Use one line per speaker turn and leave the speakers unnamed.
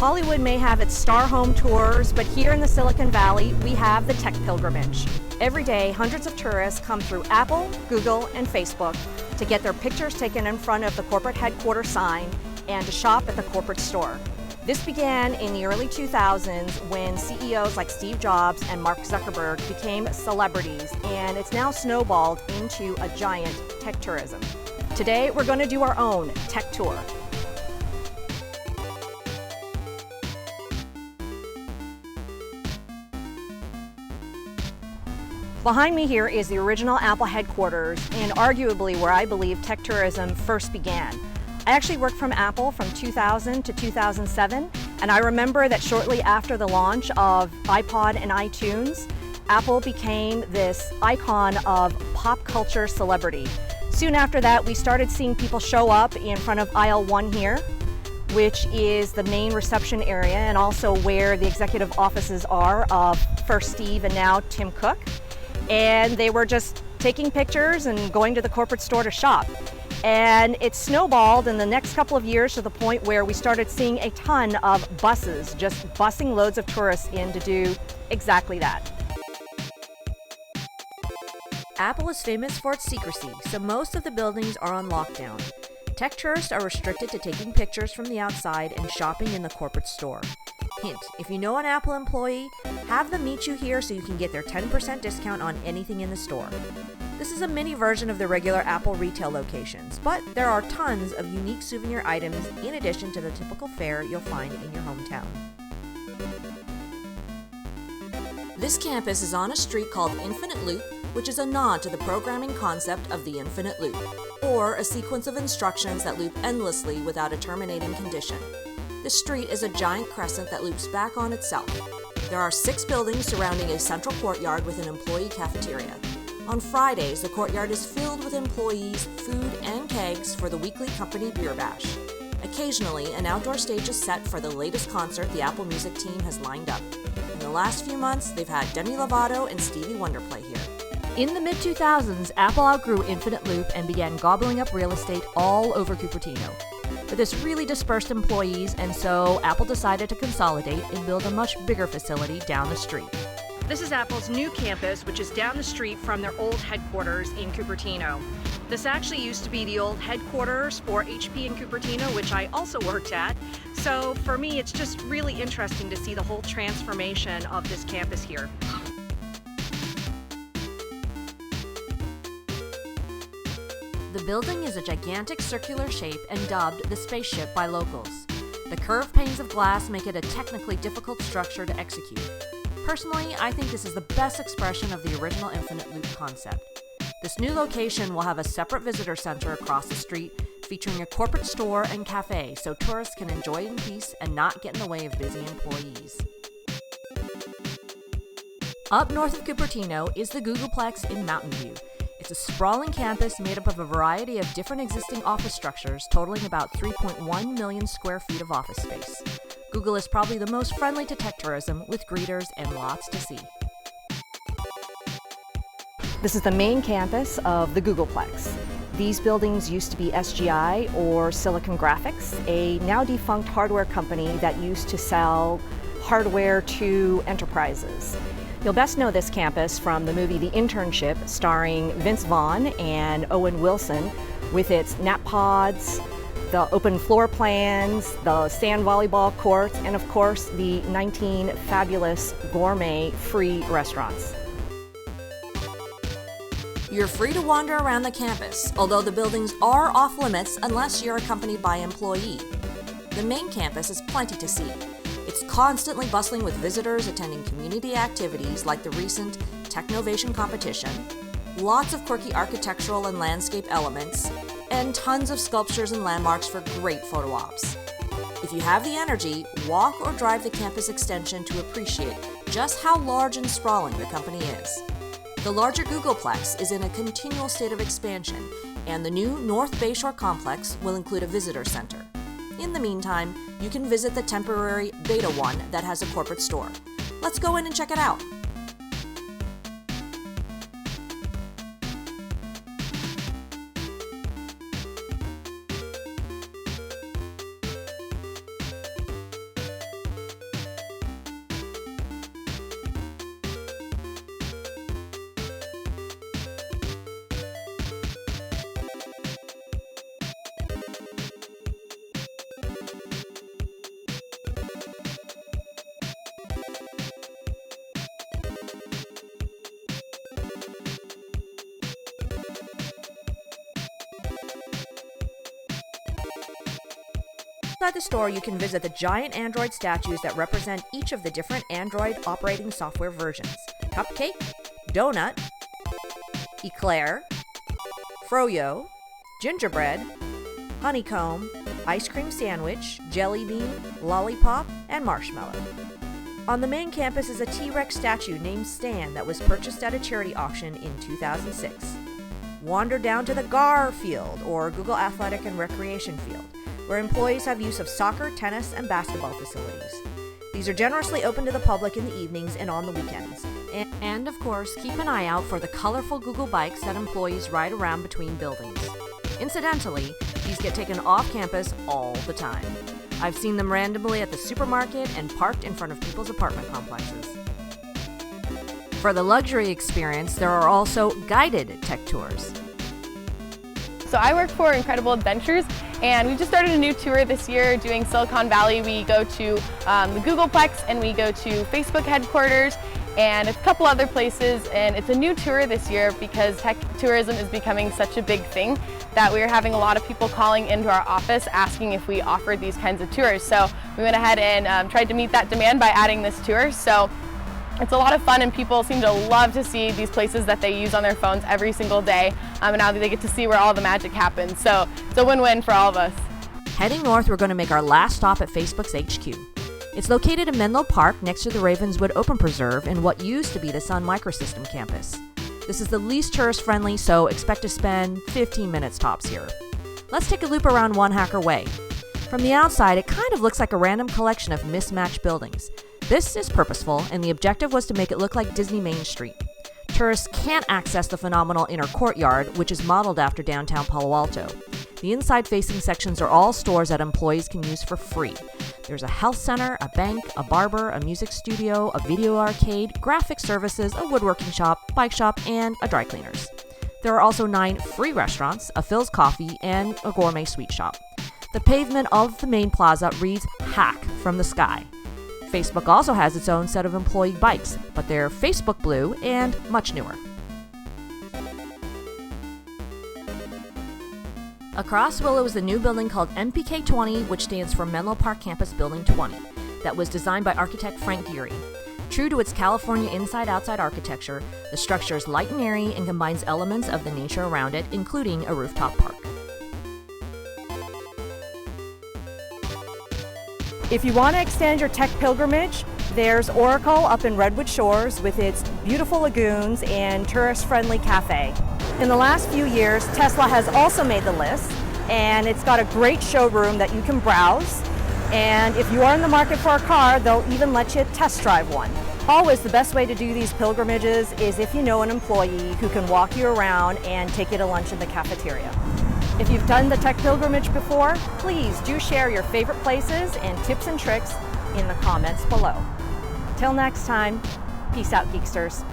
Hollywood may have its star home tours, but here in the Silicon Valley, we have the tech pilgrimage. Every day, hundreds of tourists come through Apple, Google, and Facebook to get their pictures taken in front of the corporate headquarters sign and to shop at the corporate store. This began in the early 2000s when CEOs like Steve Jobs and Mark Zuckerberg became celebrities, and it's now snowballed into a giant tech tourism. Today, we're going to do our own tech tour. Behind me here is the original Apple headquarters and arguably where I believe tech tourism first began. I actually worked from Apple from 2000 to 2007, and I remember that shortly after the launch of iPod and iTunes, Apple became this icon of pop culture celebrity. Soon after that, we started seeing people show up in front of aisle 1 here, which is the main reception area and also where the executive offices are of first Steve and now Tim Cook. And they were just taking pictures and going to the corporate store to shop. And it snowballed in the next couple of years to the point where we started seeing a ton of buses, just busing loads of tourists in to do exactly that. Apple is famous for its secrecy, so most of the buildings are on lockdown. Tech tourists are restricted to taking pictures from the outside and shopping in the corporate store. Hint, if you know an Apple employee, have them meet you here so you can get their 10% discount on anything in the store. This is a mini version of the regular Apple retail locations, but there are tons of unique souvenir items in addition to the typical fare you'll find in your hometown. This campus is on a street called Infinite Loop, which is a nod to the programming concept of the infinite loop, or a sequence of instructions that loop endlessly without a terminating condition. The street is a giant crescent that loops back on itself. There are 6 buildings surrounding a central courtyard with an employee cafeteria. On Fridays, the courtyard is filled with employees, food, and kegs for the weekly company beer bash. Occasionally, an outdoor stage is set for the latest concert the Apple Music team has lined up. In the last few months, they've had Demi Lovato and Stevie Wonder play here. In the mid-2000s, Apple outgrew Infinite Loop and began gobbling up real estate all over Cupertino. But this really dispersed employees, and so Apple decided to consolidate and build a much bigger facility down the street. This is Apple's new campus, which is down the street from their old headquarters in Cupertino. This actually used to be the old headquarters for HP in Cupertino, which I also worked at. So for me, it's just really interesting to see the whole transformation of this campus here. The building is a gigantic circular shape and dubbed the spaceship by locals. The curved panes of glass make it a technically difficult structure to execute. Personally, I think this is the best expression of the original Infinite Loop concept. This new location will have a separate visitor center across the street featuring a corporate store and cafe so tourists can enjoy in peace and not get in the way of busy employees. Up north of Cupertino is the Googleplex in Mountain View. It's a sprawling campus made up of a variety of different existing office structures totaling about 3.1 million square feet of office space. Google is probably the most friendly to tech tourism with greeters and lots to see. This is the main campus of the Googleplex. These buildings used to be SGI or Silicon Graphics, a now defunct hardware company that used to sell hardware to enterprises. You'll best know this campus from the movie The Internship, starring Vince Vaughn and Owen Wilson, with its nap pods, the open floor plans, the sand volleyball courts, and of course the 19 fabulous gourmet free restaurants. You're free to wander around the campus, although the buildings are off limits unless you're accompanied by an employee. The main campus is plenty to see. It's constantly bustling with visitors attending community activities like the recent Technovation competition, lots of quirky architectural and landscape elements, and tons of sculptures and landmarks for great photo ops. If you have the energy, walk or drive the campus extension to appreciate just how large and sprawling the company is. The larger Googleplex is in a continual state of expansion, and the new North Bayshore complex will include a visitor center. In the meantime, you can visit the temporary Beta one that has a corporate store. Let's go in and check it out. Inside the store, you can visit the giant Android statues that represent each of the different Android operating software versions: Cupcake, Donut, Eclair, Froyo, Gingerbread, Honeycomb, Ice Cream Sandwich, Jelly Bean, Lollipop, and Marshmallow. On the main campus is a T-Rex statue named Stan that was purchased at a charity auction in 2006. Wander down to the GAR field, or Google Athletic and Recreation Field, where employees have use of soccer, tennis, and basketball facilities. These are generously open to the public in the evenings and on the weekends. And of course, keep an eye out for the colorful Google bikes that employees ride around between buildings. Incidentally, these get taken off campus all the time. I've seen them randomly at the supermarket and parked in front of people's apartment complexes. For the luxury experience, there are also guided tech tours.
So I work for Incredible Adventures, and we just started a new tour this year doing Silicon Valley. We go to the Googleplex, and we go to Facebook headquarters, and a couple other places. And it's a new tour this year because tech tourism is becoming such a big thing that we are having a lot of people calling into our office asking if we offered these kinds of tours. So we went ahead and tried to meet that demand by adding this tour. So it's a lot of fun, and people seem to love to see these places that they use on their phones every single day. And now they get to see where all the magic happens. So it's a win-win for all of us.
Heading north, we're going to make our last stop at Facebook's HQ. It's located in Menlo Park next to the Ravenswood Open Preserve in what used to be the Sun Microsystem campus. This is the least tourist-friendly, so expect to spend 15 minutes tops here. Let's take a loop around One Hacker Way. From the outside, it kind of looks like a random collection of mismatched buildings. This is purposeful, and the objective was to make it look like Disney Main Street. Tourists can't access the phenomenal inner courtyard, which is modeled after downtown Palo Alto. The inside-facing sections are all stores that employees can use for free. There's a health center, a bank, a barber, a music studio, a video arcade, graphic services, a woodworking shop, bike shop, and a dry cleaners. There are also 9 free restaurants, a Phil's Coffee, and a gourmet sweet shop. The pavement of the main plaza reads "Hack from the Sky." Facebook also has its own set of employee bikes, but they're Facebook Blue and much newer. Across Willow is a new building called MPK 20, which stands for Menlo Park Campus Building 20, that was designed by architect Frank Geary. True to its California inside-outside architecture, the structure is light and airy and combines elements of the nature around it, including a rooftop park.
If you want to extend your tech pilgrimage, there's Oracle up in Redwood Shores with its beautiful lagoons and tourist-friendly cafe. In the last few years, Tesla has also made the list, and it's got a great showroom that you can browse. And if you are in the market for a car, they'll even let you test drive one. Always the best way to do these pilgrimages is if you know an employee who can walk you around and take you to lunch in the cafeteria. If you've done the tech pilgrimage before, please do share your favorite places and tips and tricks in the comments below. Till next time, peace out, Geeksters.